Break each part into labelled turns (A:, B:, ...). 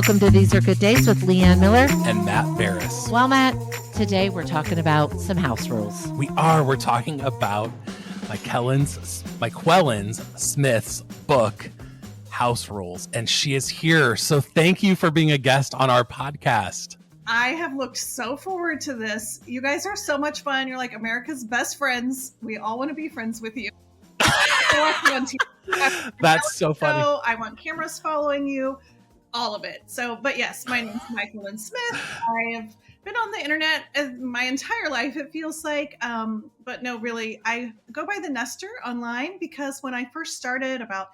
A: Welcome to These Are Good Days with Leanne Miller
B: and Matt Barris.
A: Well, Matt, today we're talking about some house rules.
B: We're talking about Myquillyn Smith's book, House Rules, and she is here. So thank you for being a guest on our podcast.
C: I have looked so forward to this. You guys are so much fun. You're like America's best friends. We all want to be friends with you.
B: That's so funny.
C: I want cameras following you, all of it. So, but yes, my name's Myquillyn Smith. I have been on the internet my entire life, it feels like. But no, really, I go by the Nester online because when I first started about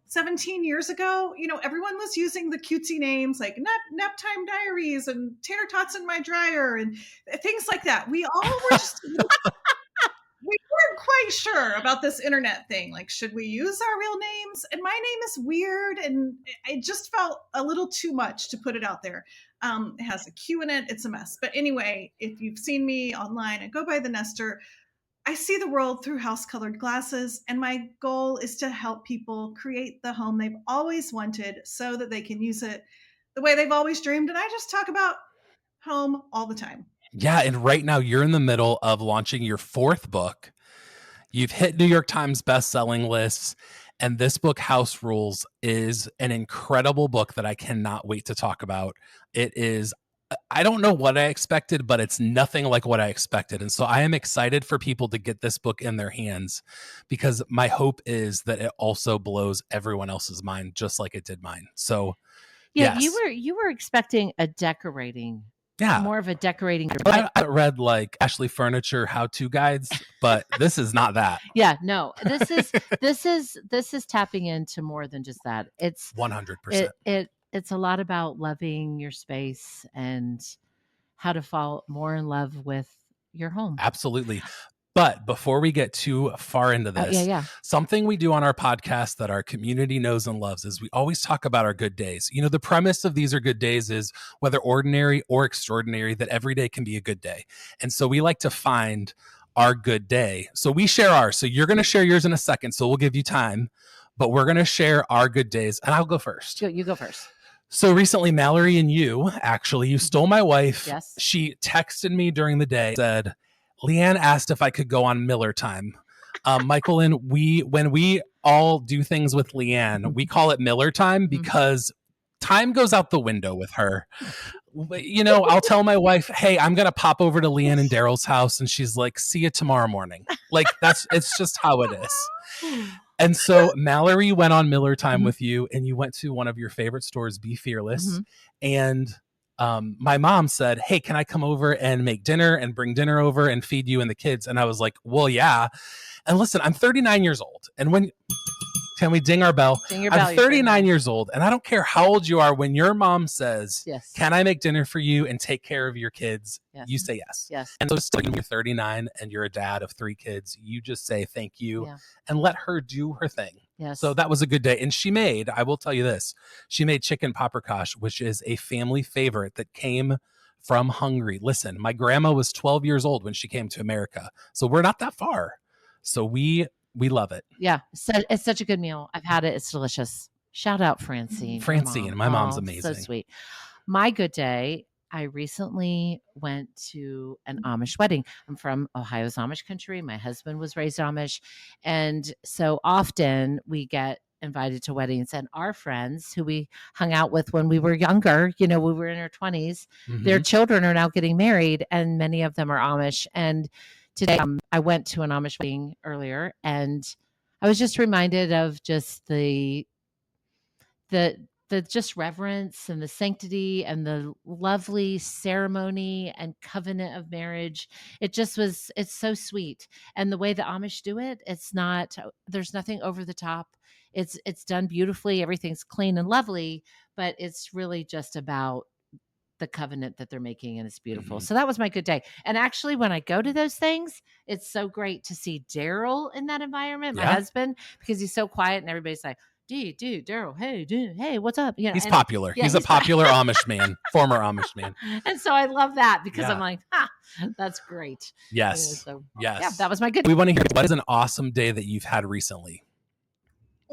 C: 17 years ago, everyone was using the cutesy names like Naptime Diaries and Tater Tots in My Dryer and things like that. We all were just, we weren't quite sure about this internet thing. Like, should we use our real names? And my name is weird. And it just felt a little too much to put it out there. It has a Q in it. It's a mess. But anyway, if you've seen me online, I go by the Nester. I see the world through house-colored glasses, and my goal is to help people create the home they've always wanted so that they can use it the way they've always dreamed. And I just talk about home all the time.
B: Yeah, and right now you're in the middle of launching your fourth book. You've hit New York Times bestselling lists, and this book, House Rules, is an incredible book that I cannot wait to talk about. It is, I don't know what I expected, but it's nothing like what I expected. And so I am excited for people to get this book in their hands because my hope is that it also blows everyone else's mind, just like it did mine. So
A: yeah,
B: yes.
A: you were expecting a decorating.
B: Yeah.
A: More of a decorating.
B: I read like Ashley Furniture how-to guides, but this is not that.
A: Yeah, no, this is tapping into more than just that. It's
B: 100%.
A: It's a lot about loving your space and how to fall more in love with your home.
B: Absolutely. But before we get too far into this, something we do on our podcast that our community knows and loves is we always talk about our good days. The premise of These Are Good Days is whether ordinary or extraordinary, that every day can be a good day. And so we like to find our good day. So we share ours. So you're going to share yours in a second. So we'll give you time, but we're going to share our good days. And I'll go first.
A: You go first.
B: So recently, Mallory and you stole my wife.
A: Yes.
B: She texted me during the day, said, Leanne asked if I could go on Miller time. Myquillyn, when we all do things with Leanne, we call it Miller time because time goes out the window with her. I'll tell my wife, hey, I'm going to pop over to Leanne and Daryl's house. And she's like, see you tomorrow morning. Like it's just how it is. And so Mallory went on Miller time with you and you went to one of your favorite stores, Be Fearless. And my mom said, hey, can I come over and make dinner and bring dinner over and feed you and the kids? And I was like, well, yeah. And listen, I'm 39 years old. And can we ding our bell?
A: Ding your bell.
B: I'm 39 years old. And I don't care how old you are. When your mom says,
A: yes,
B: can I make dinner for you and take care of your kids?
A: Yes.
B: You say yes.
A: Yes.
B: And so you're 39 and you're a dad of 3 kids. You just say thank you and let her do her thing.
A: Yes.
B: So that was a good day. And I will tell you this, she made chicken paprikash, which is a family favorite that came from Hungary. Listen, my grandma was 12 years old when she came to America. So we're not that far. So we love it.
A: Yeah. So it's such a good meal. I've had it. It's delicious. Shout out Francine.
B: My mom's amazing.
A: So sweet. My good day. I recently went to an Amish wedding. I'm from Ohio's Amish country. My husband was raised Amish. And so often we get invited to weddings, and our friends who we hung out with when we were younger, we were in our 20s, their children are now getting married, and many of them are Amish. And today I went to an Amish wedding earlier, and I was just reminded of just the just reverence and the sanctity and the lovely ceremony and covenant of marriage. It's so sweet. And the way the Amish do it, there's nothing over the top. It's done beautifully. Everything's clean and lovely, but it's really just about the covenant that they're making, and it's beautiful. So that was my good day. And actually, when I go to those things, it's so great to see Daryl in that environment, my husband, because he's so quiet and everybody's like, dude, Daryl, hey, what's up?
B: He's popular. He's a popular Amish man, former Amish man.
A: And so I love that because I'm like, that's great.
B: Yes.
A: So,
B: yes.
A: Yeah, that was my good.
B: We want to hear, what is an awesome day that you've had recently?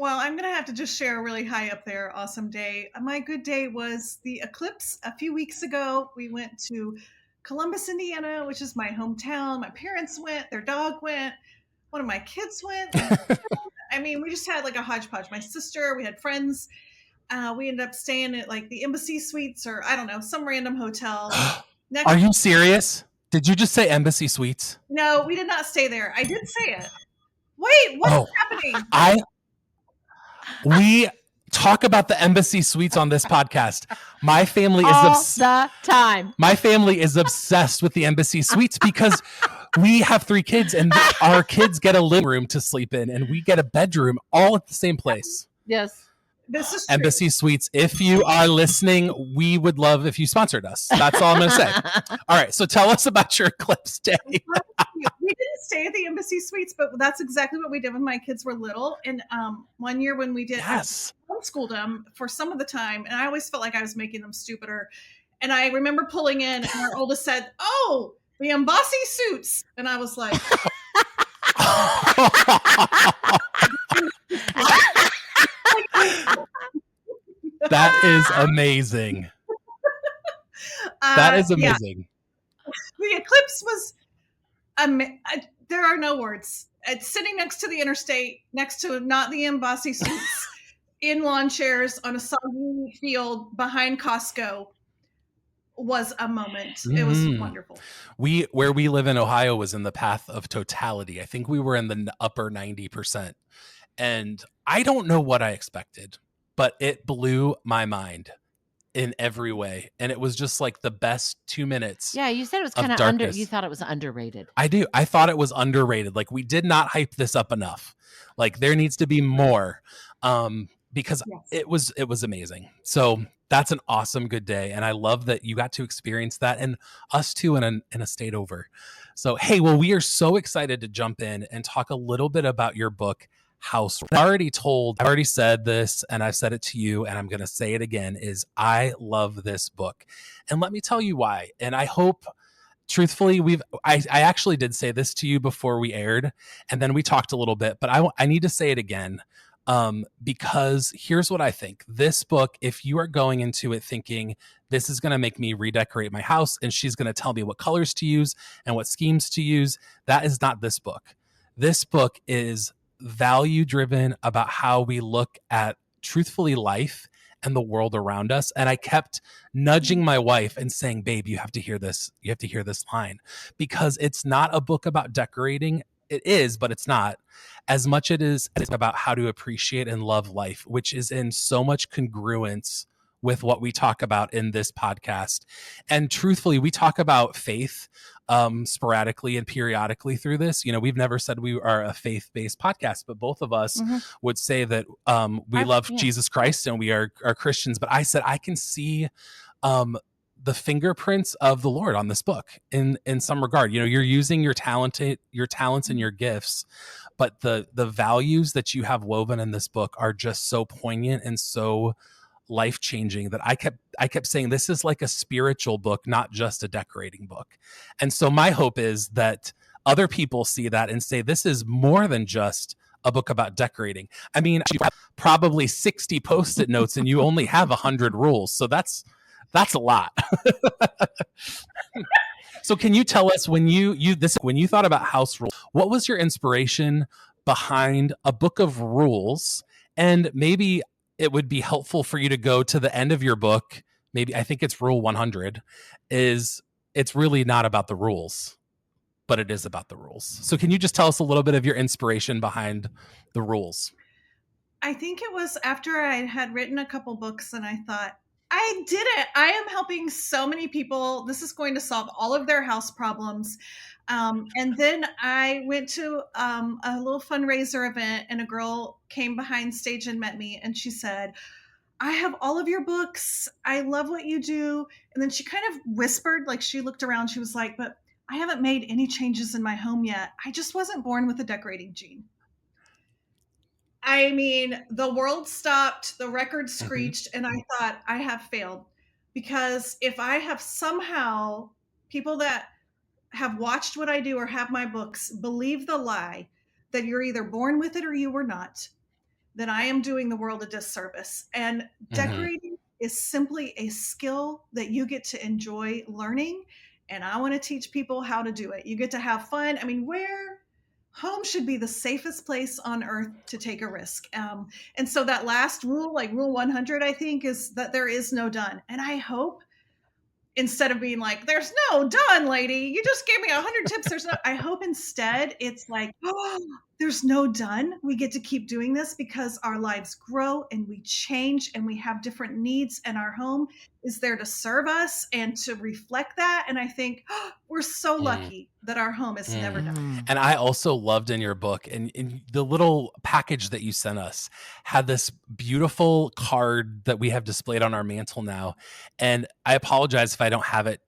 C: Well, I'm going to have to just share a really high up there, awesome day. My good day was the eclipse a few weeks ago. We went to Columbus, Indiana, which is my hometown. My parents went, their dog went, one of my kids went. I mean, we just had like a hodgepodge. My sister, we had friends. We ended up staying at like the Embassy Suites or I don't know, some random hotel.
B: Are
C: Next,
B: you serious? Did you just say Embassy Suites?
C: no, we did not stay there. I did say it. Wait, what is
B: Oh,
C: happening?
B: we talk about the Embassy Suites on this podcast. My family
A: All
B: is
A: the time.
B: my family is obsessed with the Embassy Suites because we have 3 kids and our kids get a living room to sleep in and we get a bedroom all at the same place.
A: Yes.
C: This is true.
B: Embassy Suites. If you are listening, we would love if you sponsored us. That's all I'm going to say. All right. So tell us about your eclipse day.
C: We didn't stay at the Embassy Suites, but that's exactly what we did when my kids were little. And one year when we did,
B: Yes.
C: I homeschooled them for some of the time, and I always felt like I was making them stupider. And I remember pulling in, and our oldest said, "Oh, the Embassy suits," and I was like,
B: That is amazing. That is amazing.
C: Yeah. The eclipse was, there are no words. It's sitting next to the interstate, next to not the Embassy suits, in lawn chairs on a soggy field behind Costco was a moment. It was wonderful.
B: Where we live in Ohio was in the path of totality. I think we were in the upper 90%. And I don't know what I expected, but it blew my mind in every way. And it was just like the best 2 minutes.
A: Yeah, you said it was kind of you thought it was underrated.
B: I do. I thought it was underrated. Like we did not hype this up enough. Like there needs to be more. Because it was amazing. So that's an awesome good day. And I love that you got to experience that and us too in a state over. So, hey, well, we are so excited to jump in and talk a little bit about your book, House. I've already said this and I've said it to you and I'm going to say it again is I love this book. And let me tell you why. And I hope truthfully, I actually did say this to you before we aired and then we talked a little bit, but I need to say it again. Because here's what I think. This book, if you are going into it thinking this is going to make me redecorate my house and she's going to tell me what colors to use and what schemes to use, that is not this book. This book is value driven about how we look at truthfully life and the world around us. And I kept nudging my wife and saying, babe, you have to hear this. You have to hear this line because it's not a book about decorating. It is, but it's not as much it's about how to appreciate and love life, which is in so much congruence with what we talk about in this podcast. And truthfully, we talk about faith sporadically and periodically through this. You know, we've never said we are a faith-based podcast, but both of us would say that we love Jesus Christ and we are Christians. But I said, I can see the fingerprints of the Lord on this book in some regard. You know, you're using your talents and your gifts, but the values that you have woven in this book are just so poignant and so life-changing that I kept saying this is like a spiritual book, not just a decorating book. And so my hope is that other people see that and say this is more than just a book about decorating. I mean, you have probably 60 post-it notes and you only have 100 rules. So that's a lot. So can you tell us when you thought about house rules, what was your inspiration behind a book of rules? And maybe it would be helpful for you to go to the end of your book. Maybe I think it's rule 100 is it's really not about the rules, but it is about the rules. So can you just tell us a little bit of your inspiration behind the rules?
C: I think it was after I had written a couple books and I thought, I did it. I am helping so many people. This is going to solve all of their house problems. And then I went to a little fundraiser event and a girl came behind stage and met me. And she said, I have all of your books. I love what you do. And then she kind of whispered, like she looked around. She was like, but I haven't made any changes in my home yet. I just wasn't born with a decorating gene. I mean, the world stopped, the record screeched, and I thought, I have failed. Because if I have somehow people that have watched what I do or have my books believe the lie that you're either born with it or you were not, then I am doing the world a disservice. And decorating is simply a skill that you get to enjoy learning. And I want to teach people how to do it. You get to have fun. I mean, home should be the safest place on earth to take a risk. And so that last rule, like rule 100, I think, is that there is no done. And I hope, instead of being like, there's no done, lady, you just gave me 100 tips, there's no, I hope instead it's like, oh, there's no done. We get to keep doing this because our lives grow and we change and we have different needs, and our home is there to serve us and to reflect that. And I think, oh, we're so lucky that our home is never done.
B: And I also loved in your book, and the little package that you sent us had this beautiful card that we have displayed on our mantle now. And I apologize if I don't have it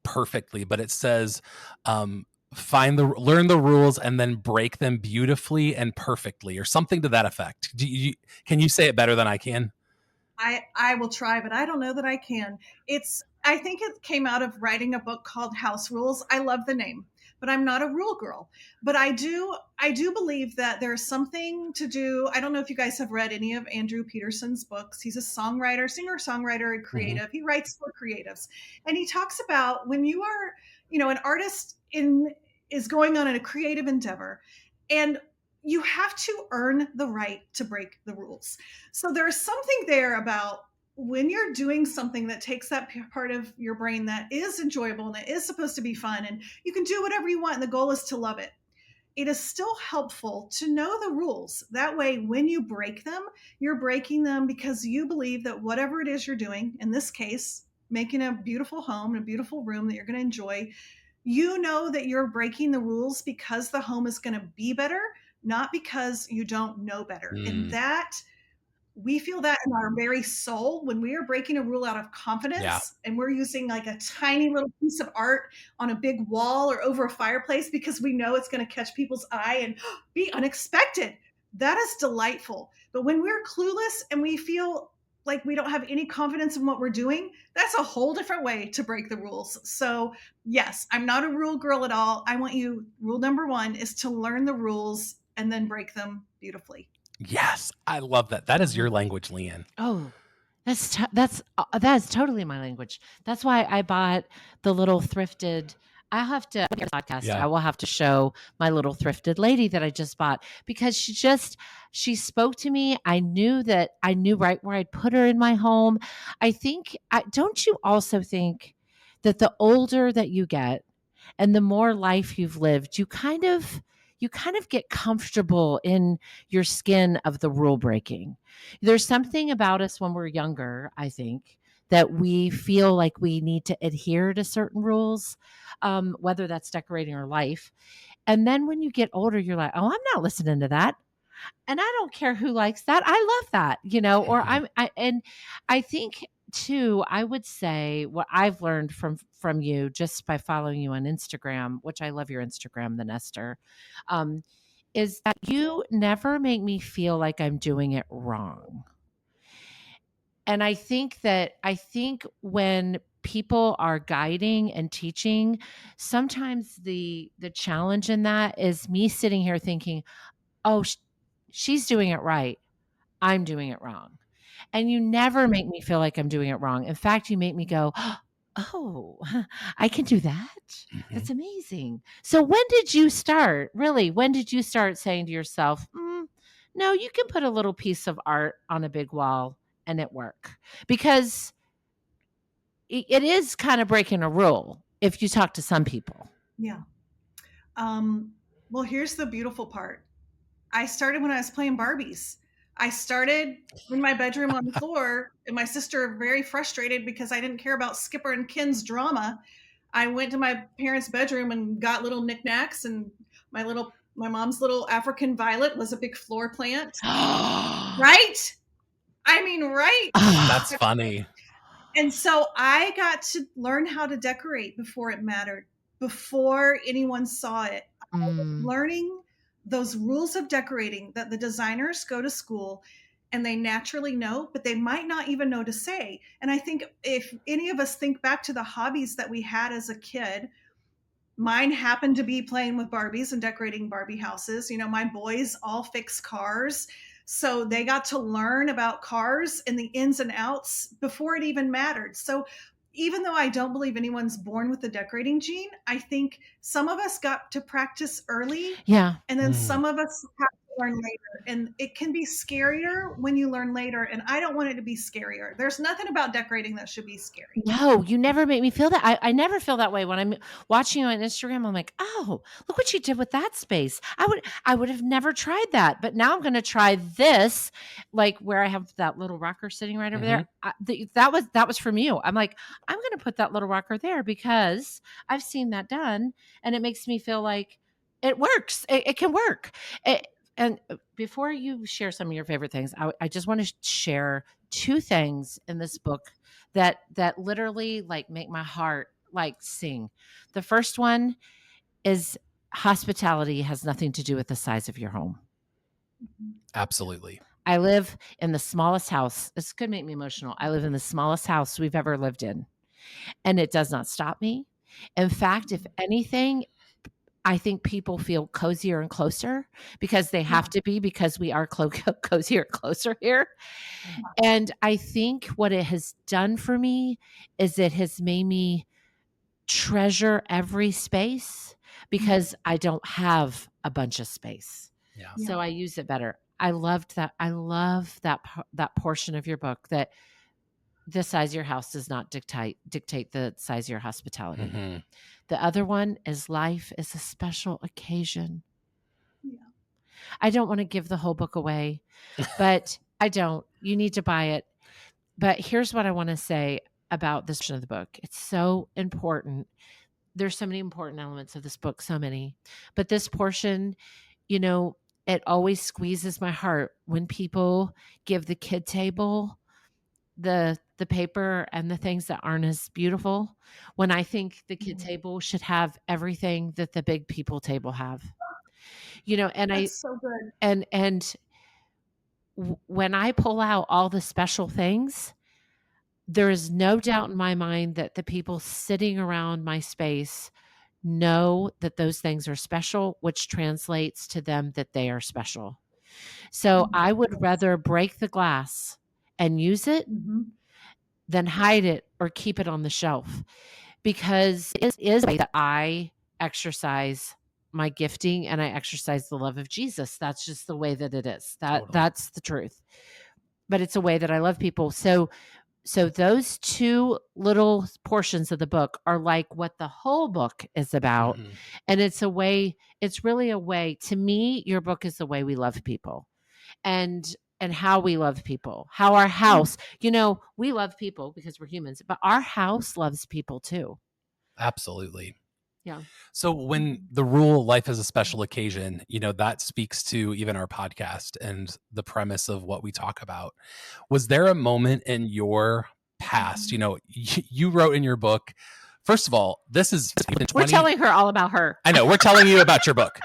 B: perfectly, but it says, learn the rules and then break them beautifully and perfectly, or something to that effect. Can you say it better than I can?
C: I will try, but I don't know that I can. I think it came out of writing a book called House Rules. I love the name, but I'm not a rule girl. But I do believe that there's something to do. I don't know if you guys have read any of Andrew Peterson's books. He's a songwriter, singer-songwriter, and creative. He writes for creatives. And he talks about when you are, an artist is going on in a creative endeavor, and you have to earn the right to break the rules. So there's something there about when you're doing something that takes that part of your brain that is enjoyable and that is supposed to be fun, and you can do whatever you want, and the goal is to love it. It is still helpful to know the rules. That way, when you break them, you're breaking them because you believe that whatever it is you're doing, in this case, making a beautiful home and a beautiful room that you're going to enjoy, you know that you're breaking the rules because the home is going to be better, not because you don't know better. And that, we feel that in our very soul when we are breaking a rule out of confidence, and we're using like a tiny little piece of art on a big wall or over a fireplace because we know it's going to catch people's eye and be unexpected. That is delightful. But when we're clueless and we feel like we don't have any confidence in what we're doing, that's a whole different way to break the rules. So yes, I'm not a rule girl at all. I want you, rule number 1 is to learn the rules and then break them beautifully.
B: Yes, I love that. That is your language, Leanne.
A: Oh, that is totally my language. That's why I bought the little thrifted. I have to podcast.
B: Yeah.
A: I will have to show my little thrifted lady that I just bought, because she spoke to me. I knew right where I'd put her in my home. Don't you also think that the older that you get and the more life you've lived, you kind of get comfortable in your skin of the rule breaking. There's something about us when we're younger, I think, that we feel like we need to adhere to certain rules, whether that's decorating or life. And then when you get older, you're like, oh, I'm not listening to that. And I don't care who likes that. I love that, or I think too, I would say what I've learned from you just by following you on Instagram, which I love your Instagram, the Nester, is that you never make me feel like I'm doing it wrong. And I think when people are guiding and teaching, sometimes the challenge in that is me sitting here thinking, oh, she's doing it right, I'm doing it wrong. And you never make me feel like I'm doing it wrong. In fact, you make me go, oh, I can do that. That's amazing. So when did you start saying to yourself, no, you can put a little piece of art on a big wall and it work? Because it is kind of breaking a rule if you talk to some people.
C: Yeah. Well, here's the beautiful part. I started when I was playing Barbies. I started in my bedroom on the floor, and my sister, very frustrated because I didn't care about Skipper and Ken's drama, I went to my parents' bedroom and got little knickknacks, and my mom's little African violet was a big floor plant. Right? I mean, right.
B: That's funny.
C: And so I got to learn how to decorate before it mattered, before anyone saw it. I was learning those rules of decorating that the designers go to school and they naturally know, but they might not even know to say. And I think if any of us think back to the hobbies that we had as a kid, mine happened to be playing with Barbies and decorating Barbie houses. My boys all fix cars. So they got to learn about cars and the ins and outs before it even mattered. So even though I don't believe anyone's born with the decorating gene, I think some of us got to practice early.
A: Yeah.
C: And then some of us have to learn later. And it can be scarier when you learn later. And I don't want it to be scarier. There's nothing about decorating that should be scary.
A: No, you never make me feel that. I never feel that way when I'm watching you on Instagram. I'm like, oh, look what you did with that space. I would have never tried that, but now I'm going to try this, like where I have that little rocker sitting right over there. That was from you. I'm like, I'm going to put that little rocker there because I've seen that done, and it makes me feel like it works. It can work. And before you share some of your favorite things, I just want to share two things in this book that literally like make my heart like sing. The first one is hospitality has nothing to do with the size of your home.
B: Absolutely.
A: I live in the smallest house. This could make me emotional. I live in the smallest house we've ever lived in, and it does not stop me. In fact, if anything, I think people feel cozier and closer because they have to be, because we are cozier and closer here. And I think what it has done for me is it has made me treasure every space because I don't have a bunch of space.
B: Yeah.
A: So I use it better. I loved that. I love that portion of your book that the size of your house does not dictate the size of your hospitality.
B: Mm-hmm.
A: The other one is life is a special occasion.
C: Yeah.
A: I don't want to give the whole book away, but I don't. You need to buy it. But here's what I want to say about this portion of the book. It's so important. There's so many important elements of this book, so many. But this portion, you know, it always squeezes my heart when people give the kid table the paper and the things that aren't as beautiful, when I think the kid table should have everything that the big people table have. You know, and
C: That's so good.
A: and when I pull out all the special things, there is no doubt in my mind that the people sitting around my space know that those things are special, which translates to them that they are special. So I would rather break the glass and use it than hide it or keep it on the shelf, because it is a way that I exercise my gifting and I exercise the love of Jesus. That's just the way that it is. That's the truth. But it's a way that I love people. So those two little portions of the book are like what the whole book is about. And it's really a way, to me, your book is the way we love people and how we love people, how our house, you know, we love people because we're humans, but our house loves people too.
B: Absolutely.
A: Yeah.
B: So when the rule life is a special occasion, you know, that speaks to even our podcast and the premise of what we talk about. Was there a moment in your past, you know, you wrote in your book, first of all, this is 20,
A: we're telling her all about her.
B: I know, we're telling you about your book.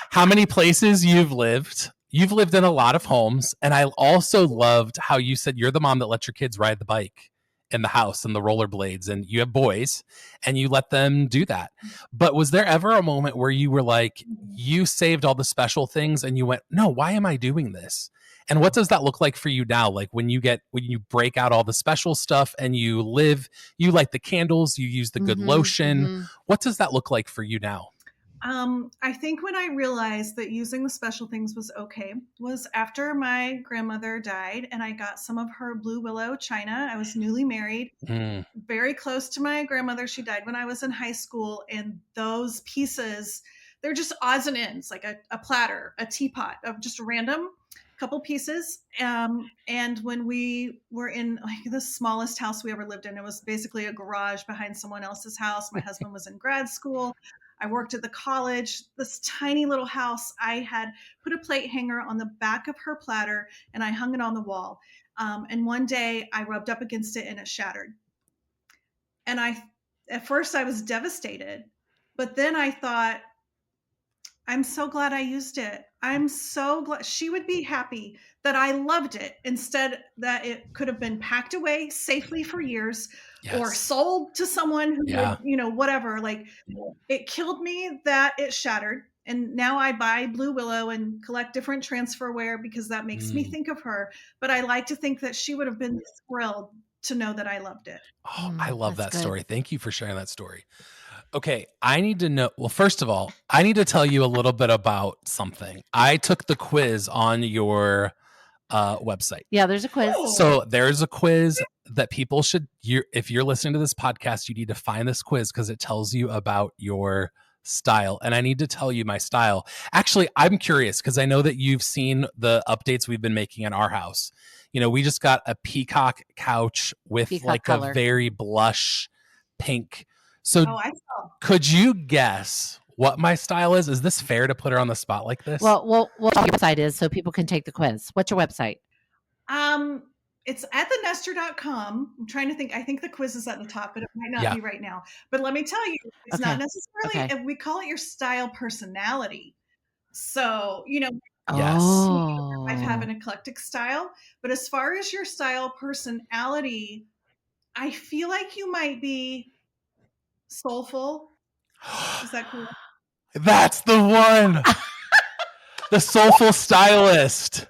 B: How many places you've lived. You've lived in a lot of homes. And I also loved how you said you're the mom that lets your kids ride the bike in the house and the rollerblades, and you have boys and you let them do that. But was there ever a moment where you were like, you saved all the special things and you went, no, why am I doing this? And what does that look like for you now? Like when you break out all the special stuff and you light the candles, you use the good lotion. What does that look like for you now?
C: I think when I realized that using the special things was okay was after my grandmother died and I got some of her blue willow china. I was newly married, very close to my grandmother. She died when I was in high school. And those pieces, they're just odds and ends, like a platter, a teapot of just random couple pieces. And when we were in like the smallest house we ever lived in, it was basically a garage behind someone else's house. My husband was in grad school. I worked at the college, this tiny little house. I had put a plate hanger on the back of her platter and I hung it on the wall. And one day I rubbed up against it and it shattered. And at first I was devastated, but then I thought, I'm so glad I used it. I'm so glad she would be happy that I loved it, instead that it could have been packed away safely for years or sold to someone who would, you know, whatever. Like it killed me that it shattered. And now I buy Blue Willow and collect different transferware because that makes me think of her. But I like to think that she would have been thrilled to know that I loved it.
B: Oh, I love
A: That's
B: that
A: good.
B: story. Thank you for sharing that story. Okay, I need to know. Well, first of all, I need to tell you a little bit about something. I took the quiz on your website.
A: Yeah, there's a quiz.
B: So there's a quiz that people should. If you're listening to this podcast, you need to find this quiz because it tells you about your style. And I need to tell you my style. Actually, I'm curious because I know that you've seen the updates we've been making in our house. You know, we just got a peacock couch with
A: Peacock color.
B: a very blush pink. So
C: I saw.
B: could you guess what my style is? Is this fair to put her on the spot like this?
A: Well, what your website is so people can take the quiz. What's your website?
C: It's at thenester.com. I'm trying to think. I think the quiz is at the top, but it might not be right now. But let me tell you, it's not necessarily, if we call it your style personality. So, you know,
B: Yes.
C: I have an eclectic style, but as far as your style personality, I feel like you might be soulful. Is that cool?
B: That's the one. The soulful stylist.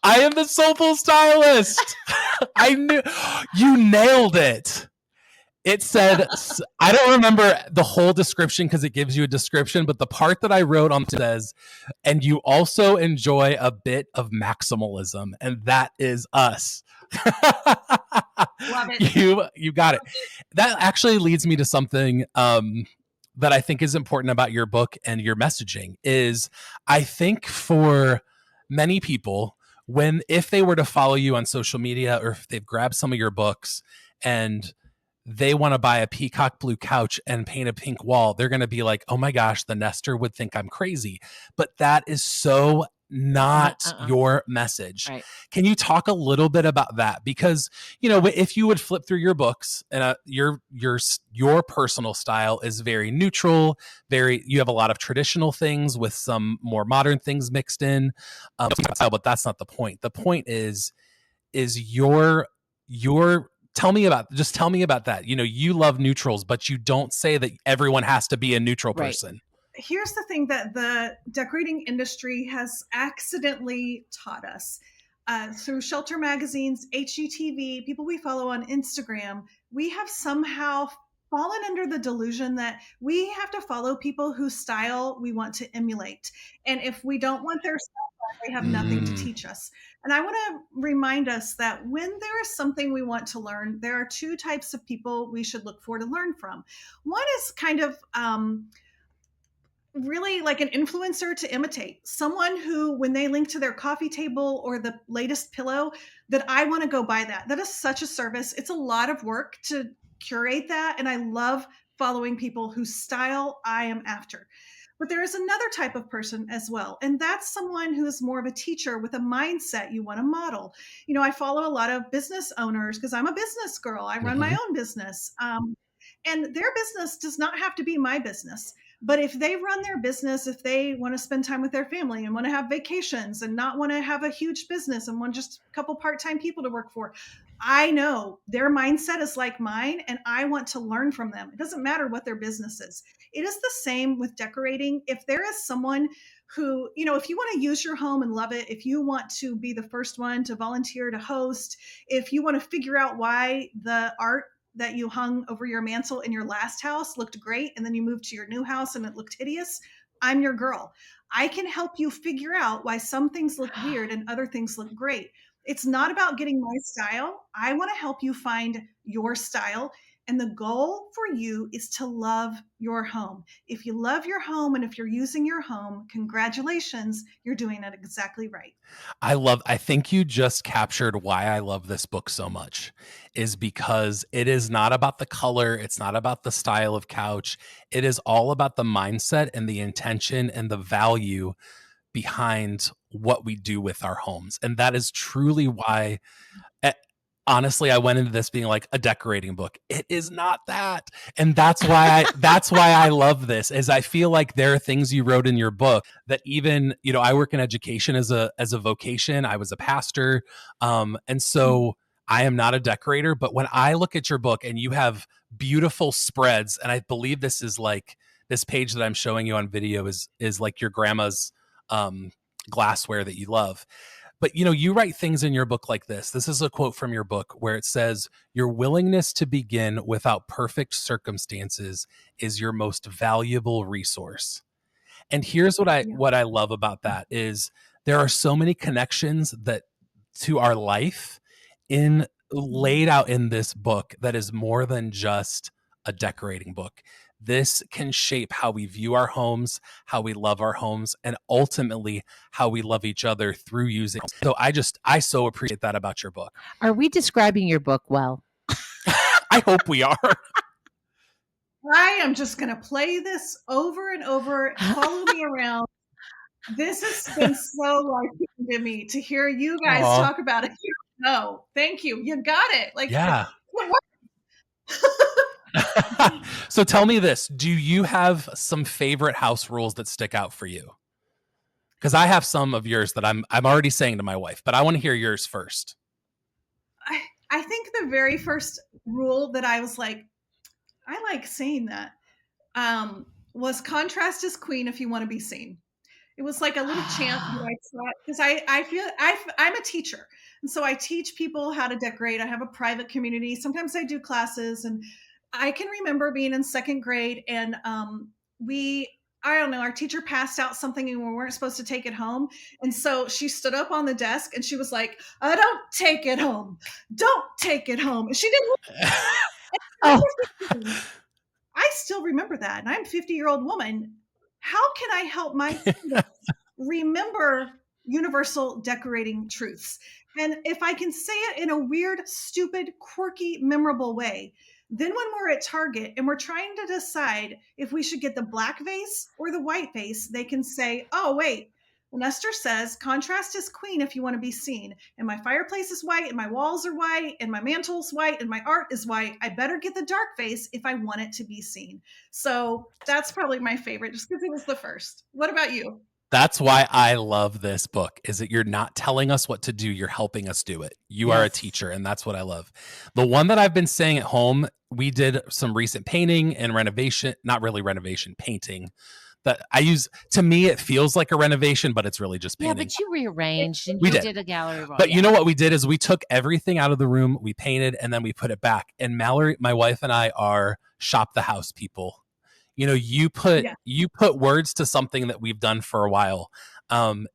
B: I am the soulful stylist. I knew you nailed it. It said, I don't remember the whole description because it gives you a description, but the part that I wrote on says, and you also enjoy a bit of maximalism, and that is us.
C: Love it.
B: You got it. That actually leads me to something that I think is important about your book and your messaging is I think for many people, if they were to follow you on social media or if they've grabbed some of your books and they want to buy a peacock blue couch and paint a pink wall, they're going to be like, oh my gosh, the nester would think I'm crazy. But that is so not your message.
A: Right.
B: Can you talk a little bit about that? Because, you know, if you would flip through your books and your personal style is very neutral, you have a lot of traditional things with some more modern things mixed in. But that's not the point. The point is your tell me about that. You know, you love neutrals, but you don't say that everyone has to be a neutral person.
C: Here's the thing that the decorating industry has accidentally taught us. Through shelter magazines, HGTV, people we follow on Instagram, we have somehow fallen under the delusion that we have to follow people whose style we want to emulate. And if we don't want their style, they have nothing to teach us. And I want to remind us that when there is something we want to learn, there are two types of people we should look for to learn from. One is kind of really like an influencer to imitate, someone who, when they link to their coffee table or the latest pillow, that I want to go buy that. That is such a service. It's a lot of work to curate that. And I love following people whose style I am after. But there is another type of person as well. And that's someone who is more of a teacher with a mindset you want to model. You know, I follow a lot of business owners because I'm a business girl. I run my own business. And their business does not have to be my business. But if they run their business, if they want to spend time with their family and want to have vacations and not want to have a huge business and want just a couple part-time people to work for, I know their mindset is like mine and I want to learn from them. It doesn't matter what their business is. It is the same with decorating. If there is someone who, you know, if you want to use your home and love it, if you want to be the first one to volunteer to host, if you want to figure out why the art that you hung over your mantle in your last house looked great and then you moved to your new house and it looked hideous, I'm your girl. I can help you figure out why some things look weird and other things look great. It's not about getting my style. I want to help you find your style. And the goal for you is to love your home. If you love your home and if you're using your home, congratulations, you're doing it exactly right.
B: I think you just captured why I love this book so much, is because it is not about the color. It's not about the style of couch. It is all about the mindset and the intention and the value behind what we do with our homes. And that is truly why, honestly, I went into this being like a decorating book. It is not that. And that's why I love this, is I feel like there are things you wrote in your book that even, you know, I work in education as a vocation. I was a pastor. And so I am not a decorator, but when I look at your book and you have beautiful spreads, and I believe this is like this page that I'm showing you on video is like your grandma's glassware that you love. But you write things in your book like this. This is a quote from your book where it says, "Your willingness to begin without perfect circumstances is your most valuable resource." And here's
C: Yeah.
B: what I love about that is there are so many connections that to our life in laid out in this book that is more than just a decorating book. This can shape how we view our homes, how we love our homes, and ultimately how we love each other through using. So I so appreciate that about your book.
A: Are we describing your book well?
B: I hope we are.
C: I am just going to play this over and over. Follow me around. This has been so life-giving to me to hear you guys
B: Aw.
C: talk about it. No, thank you. You got it. Like,
B: Yeah. So tell me this, do you have some favorite house rules that stick out for you? Because I have some of yours that I'm already saying to my wife, but I want to hear yours first.
C: I think the very first rule that I was like, I like saying that, was contrast is queen if you want to be seen. It was like a little chant that I taught because I feel I'm a teacher. And so I teach people how to decorate. I have a private community. Sometimes I do classes, and I can remember being in second grade and I don't know, our teacher passed out something and we weren't supposed to take it home. And so she stood up on the desk and she was like, I don't take it home. Don't take it home. And she didn't.
A: Oh,
C: I still remember that. And I'm a 50-year-old woman. How can I help my students remember universal decorating truths? And if I can say it in a weird, stupid, quirky, memorable way, then when we're at Target and we're trying to decide if we should get the black vase or the white vase, they can say, oh, wait, Nestor says contrast is queen if you want to be seen. And my fireplace is white, and my walls are white, and my mantle's white, and my art is white. I better get the dark vase if I want it to be seen. So that's probably my favorite, just because it was the first. What about you?
B: That's why I love this book, is that you're not telling us what to do, you're helping us do it. You are a
A: yes.
B: teacher, and that's what I love. The one that I've been saying at home, we did some recent painting and renovation, not really renovation, painting. That I use, to me, it feels like a renovation, but it's really just
A: Yeah,
B: painting.
A: but you rearranged and
B: We
A: you
B: did.
A: did a gallery wall.
B: But
A: Yeah.
B: you know what we did is we took everything out of the room, we painted, and then we put it back. And Mallory, my wife, and I are shop the house people. You put words to something that we've done for a while.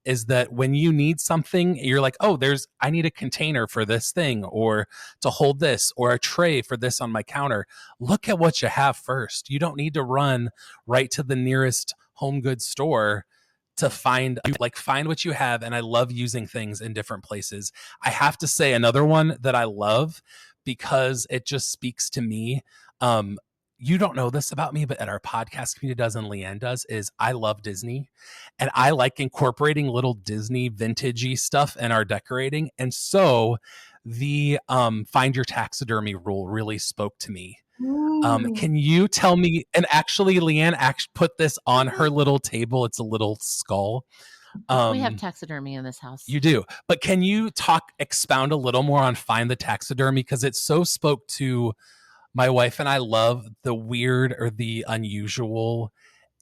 B: Is that when you need something, you're like, oh, I need a container for this thing, or to hold this, or a tray for this on my counter. Look at what you have first. You don't need to run right to the nearest home goods store to find what you have. And I love using things in different places. I have to say another one that I love because it just speaks to me. You don't know this about me, but at our podcast community does, and Leanne does, is I love Disney, and I like incorporating little Disney vintagey stuff in our decorating. And so the find your taxidermy rule really spoke to me. Can you tell me, and actually Leanne put this on her little table. It's a little skull.
A: We have taxidermy in this house.
B: You do. But can you expound a little more on find the taxidermy? Because it so spoke to my wife, and I love the weird or the unusual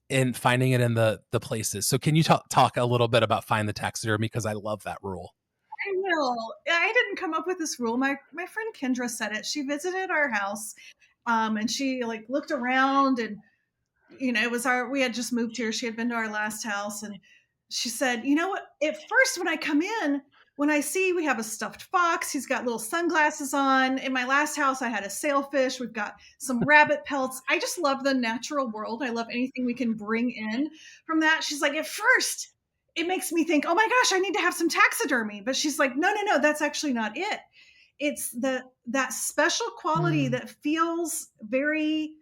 B: in finding it in the places. So can you talk a little bit about find the taxidermy? Because I love that rule.
C: I will. I didn't come up with this rule. My friend Kendra said it. She visited our house, and she like looked around, and it was we had just moved here. She had been to our last house, and she said, you know what? At first, when I come in, when I see we have a stuffed fox, he's got little sunglasses on. In my last house, I had a sailfish. We've got some rabbit pelts. I just love the natural world. I love anything we can bring in from that. She's like, at first, it makes me think, oh my gosh, I need to have some taxidermy. But she's like, no, that's actually not it. It's that special quality that feels very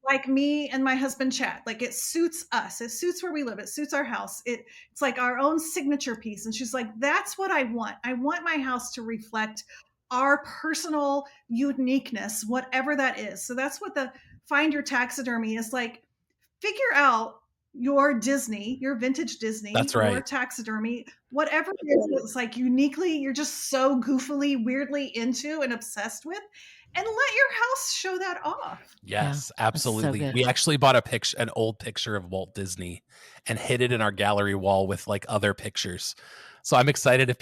C: like me and my husband Chad. Like it suits us. It suits where we live. It suits our house. It's like our own signature piece. And she's like, that's what I want. I want my house to reflect our personal uniqueness, whatever that is. So that's what the find your taxidermy is like. Figure out your Disney, your vintage Disney,
B: That's right.
C: your taxidermy, whatever it is, it's like uniquely, you're just so goofily, weirdly into and obsessed with. and let your house show that off.
B: Yes,
A: Yeah, that's so
B: absolutely.
A: good.
B: We actually bought an old picture of Walt Disney and hid it in our gallery wall with like other pictures. So I'm excited if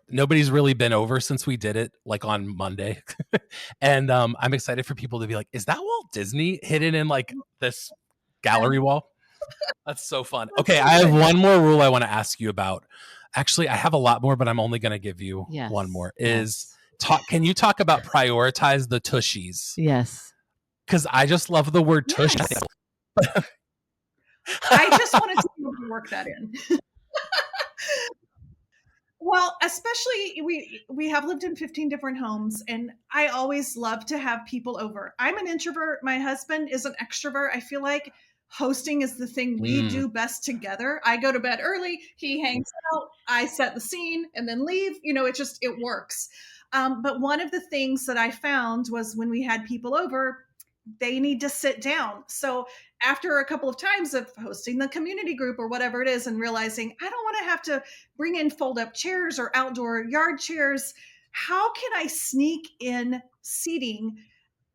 B: nobody's really been over since we did it like on Monday. And I'm excited for people to be like, is that Walt Disney hidden in like this gallery wall? That's so fun.
C: That's
B: Okay,
C: so
B: I have
C: good.
B: one more rule I want to ask you about. Actually, I have a lot more, but I'm only going to give you one
A: Yes.
B: more. Can you talk about prioritize the tushies?
A: Yes.
B: Because I just love the word tush.
C: Yes. I just wanted to be able to work that in. Well, especially we have lived in 15 different homes, and I always love to have people over. I'm an introvert. My husband is an extrovert. I feel like hosting is the thing we do best together. I go to bed early, he hangs out, I set the scene and then leave. It works. But one of the things that I found was when we had people over, they need to sit down. So after a couple of times of hosting the community group or whatever it is and realizing I don't want to have to bring in fold up chairs or outdoor yard chairs, how can I sneak in seating?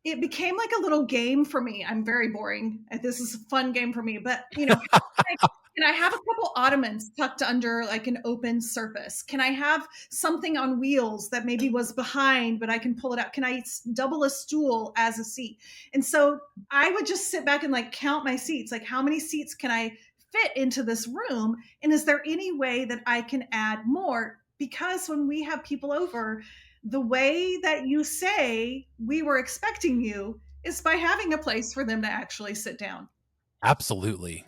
C: It became like a little game for me. I'm very boring. This is a fun game for me, but can I have a couple ottomans tucked under like an open surface? Can I have something on wheels that maybe was behind, but I can pull it out? Can I double a stool as a seat? And so I would just sit back and like count my seats. Like, how many seats can I fit into this room? And is there any way that I can add more? Because when we have people over, the way that you say we were expecting you is by having a place for them to actually sit down.
B: Absolutely.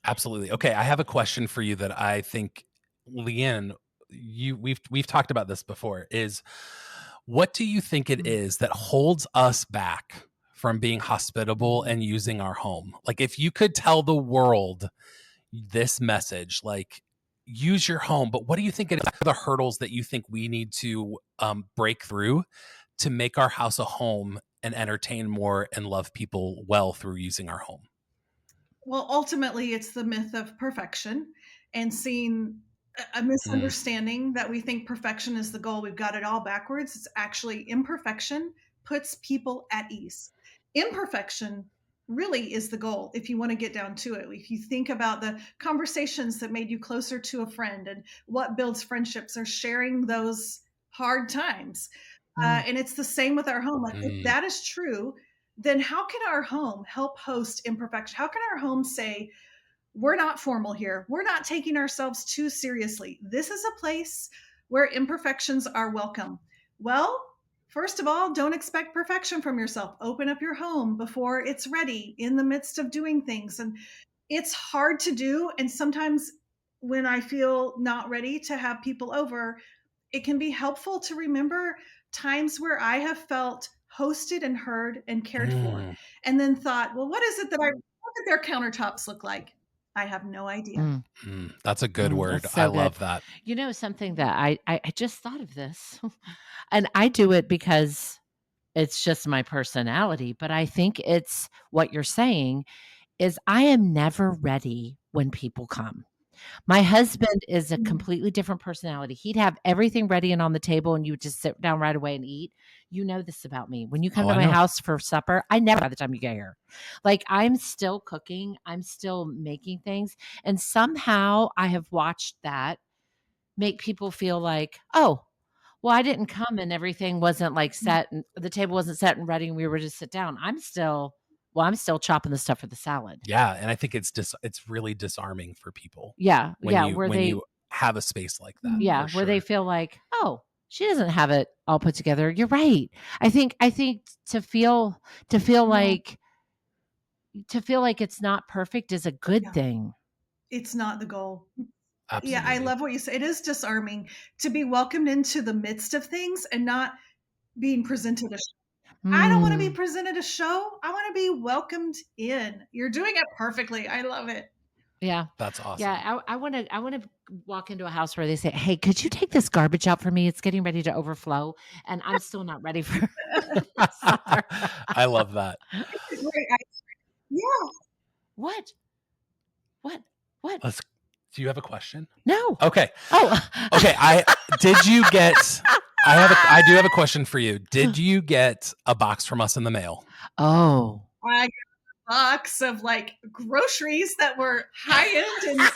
B: Absolutely. Okay, I have a question for you that I think, Leanne, we've talked about this before. Is what do you think it is that holds us back from being hospitable and using our home? Like, if you could tell the world this message, like, use your home, but what do you think it is the hurdles that you think we need to break through to make our house a home and entertain more and love people well through using our home?
C: Well, ultimately, it's the myth of perfection and seeing a misunderstanding that we think perfection is the goal. We've got it all backwards. It's actually imperfection puts people at ease. Imperfection really is the goal if you want to get down to it. If you think about the conversations that made you closer to a friend and what builds friendships are sharing those hard times. And it's the same with our home. Like, if that is true, then how can our home help host imperfection? How can our home say, we're not formal here. We're not taking ourselves too seriously. This is a place where imperfections are welcome. Well, first of all, don't expect perfection from yourself. Open up your home before it's ready in the midst of doing things. And it's hard to do. And sometimes when I feel not ready to have people over, it can be helpful to remember times where I have felt hosted and heard and cared for, and then thought, well, what is it that what did their countertops look like? I have no idea.
B: That's a good word.
A: That's so
B: I
A: good.
B: love that.
A: You know, something that I just thought of this, and I do it because it's just my personality, but I think it's what you're saying is I am never ready when people come. My husband is a completely different personality. He'd have everything ready and on the table, and you would just sit down right away and eat. You know this about me. When you come
B: Oh,
A: to
B: I
A: my
B: know.
A: house for supper, I never by the time you get here. Like, I'm still cooking, I'm still making things, and somehow I have watched that make people feel like, "Oh, well, I didn't come and everything wasn't like set and the table wasn't set and ready and we were just sit down. I'm still chopping the stuff for the salad."
B: Yeah, and I think it's really disarming for people
A: Yeah,
B: when
A: yeah,
B: you
A: where
B: when
A: they
B: you have a space like that,
A: yeah,
B: for
A: where they
B: sure.
A: feel like, "Oh, she doesn't have it all put together." You're right. I think to feel
C: No,
A: like it's not perfect is a good
C: yeah,
A: thing.
C: it's not the goal. Yeah, I
B: Absolutely.
C: love what you say. It is disarming to be welcomed into the midst of things and not being presented a I don't want to be
A: Mm.
C: presented a show. I want to be welcomed in. You're doing it perfectly. I love it.
A: Yeah.
B: That's awesome.
A: Yeah, I wanna walk into a house where they say, "Hey, could you take this garbage out for me? It's getting ready to overflow, and I'm still not ready for supper."
B: I love that.
C: Great. Yeah.
A: What? What? What?
B: Do you have a question?
A: No.
B: Okay.
A: Oh.
B: Okay, did you get I do have a question for you. Did you get a box from us in the mail?
A: Oh.
C: I got a box of like groceries that were high end and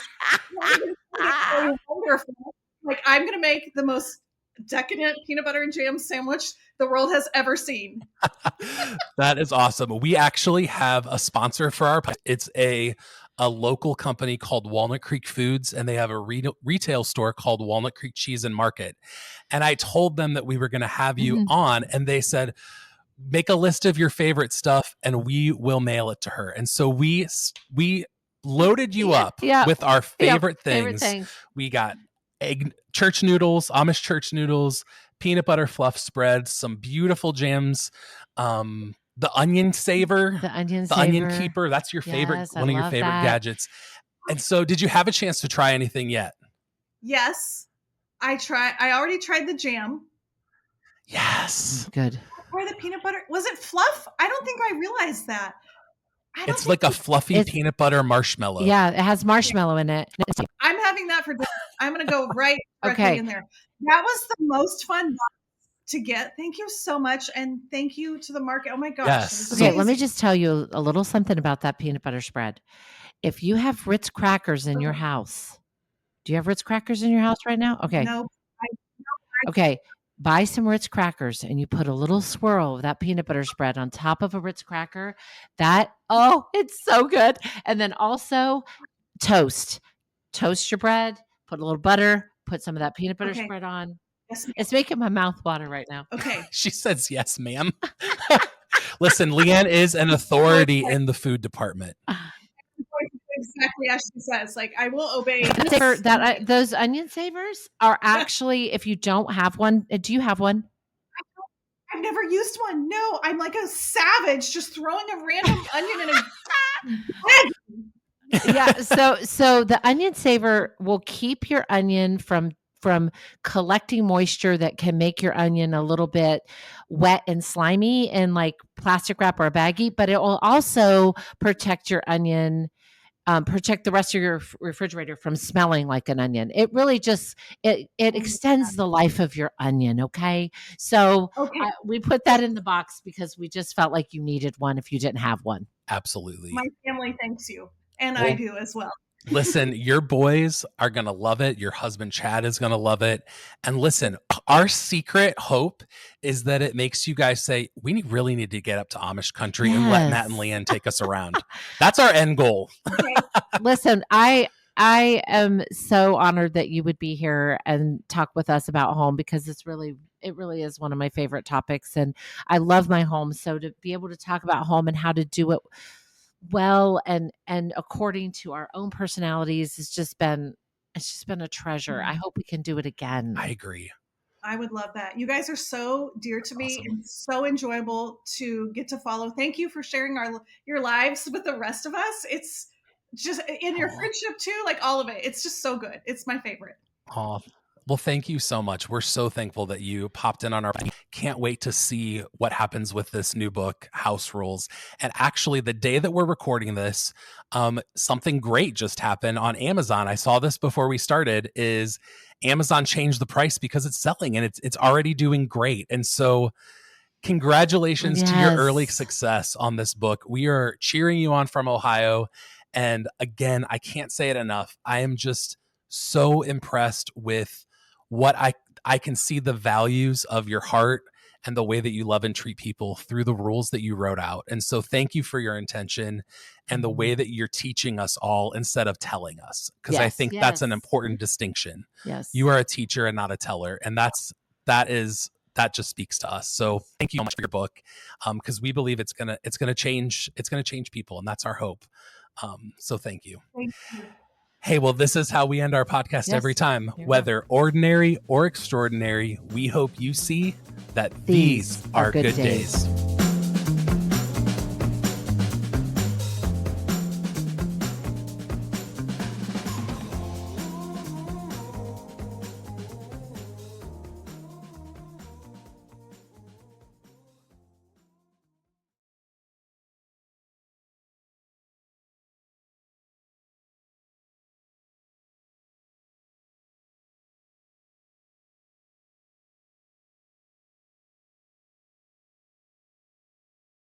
C: wonderful. Like, I'm going to make the most decadent peanut butter and jam sandwich the world has ever seen.
B: That is awesome. We actually have a sponsor for our podcast. It's a local company called Walnut Creek Foods, and they have a retail store called Walnut Creek Cheese and Market. And I told them that we were going to have you on, and they said, make a list of your favorite stuff and we will mail it to her. And so we loaded you up with our favorite things. We got church noodles, Amish church noodles, peanut butter fluff spread, some beautiful jams, the onion saver, the onion keeper. That's your favorite, one of your favorite gadgets. And so did you have a chance to try anything yet?
C: Yes. I already tried the jam.
B: Yes.
A: Good.
C: Or the peanut butter. Was it fluff? I don't think I realized that.
B: It's like a fluffy peanut butter marshmallow.
A: Yeah, it has marshmallow in it.
C: I'm having that for dinner. I'm going to go right in there. That was the most fun to get. Thank you so much. And thank you to the market. Oh my gosh.
B: Yes.
A: Okay, let me just tell you a little something about that peanut butter spread. If you have Ritz crackers in your house, do you have Ritz crackers in your house right now? Okay.
C: No.
A: Okay. Buy some Ritz crackers and you put a little swirl of that peanut butter spread on top of a Ritz cracker. It's so good. And then also toast your bread, put a little butter, put some of that peanut butter spread on. Yes, it's making my mouth water right now.
C: Okay.
B: She says, yes, ma'am. Listen, Leanne is an authority in the food department.
C: Exactly as she says. Like, I will obey.
A: Those onion savers are actually, if you don't have one, do you have one?
C: I've never used one. No, I'm like a savage just throwing a random onion in a
A: Yeah, so the onion saver will keep your onion from collecting moisture that can make your onion a little bit wet and slimy in like plastic wrap or a baggie, but it will also protect your onion, protect the rest of your refrigerator from smelling like an onion. It really just, it extends the life of your onion. Okay. So we put that in the box because we just felt like you needed one if you didn't have one.
B: Absolutely.
C: My family thanks you. And I do as well.
B: Listen, your boys are going to love it. Your husband, Chad, is going to love it. And listen, our secret hope is that it makes you guys say, we really need to get up to Amish country and let Matt and Leanne take us around. That's our end goal.
C: Okay.
A: Listen, I am so honored that you would be here and talk with us about home because it really is one of my favorite topics. And I love my home. So to be able to talk about home and how to do it well and according to our own personalities, it's just been a treasure. I hope we can do it again.
B: I agree.
C: I would love that. You guys are so dear to me and so enjoyable to get to follow. Thank you for sharing your lives with the rest of us. It's just in your friendship too, like all of it. It's just so good. It's my favorite.
B: Oh, well, thank you so much. We're so thankful that you popped in on our. Can't wait to see what happens with this new book, House Rules. And actually, the day that we're recording this, something great just happened on Amazon. I saw this before we started. Is Amazon changed the price because it's selling and it's already doing great. And so, congratulations to your early success on this book. We are cheering you on from Ohio. And again, I can't say it enough. I am just so impressed with what I can see the values of your heart and the way that you love and treat people through the rules that you wrote out. And so thank you for your intention and the way that you're teaching us all instead of telling us. Because I think that's an important distinction.
A: Yes.
B: You are a teacher and not a teller. And that just speaks to us. So thank you so much for your book. Because we believe it's gonna change people, and that's our hope. So thank you.
C: Thank you.
B: Hey, well, this is how we end our podcast every time. Whether ordinary or extraordinary, we hope you see that these are good days.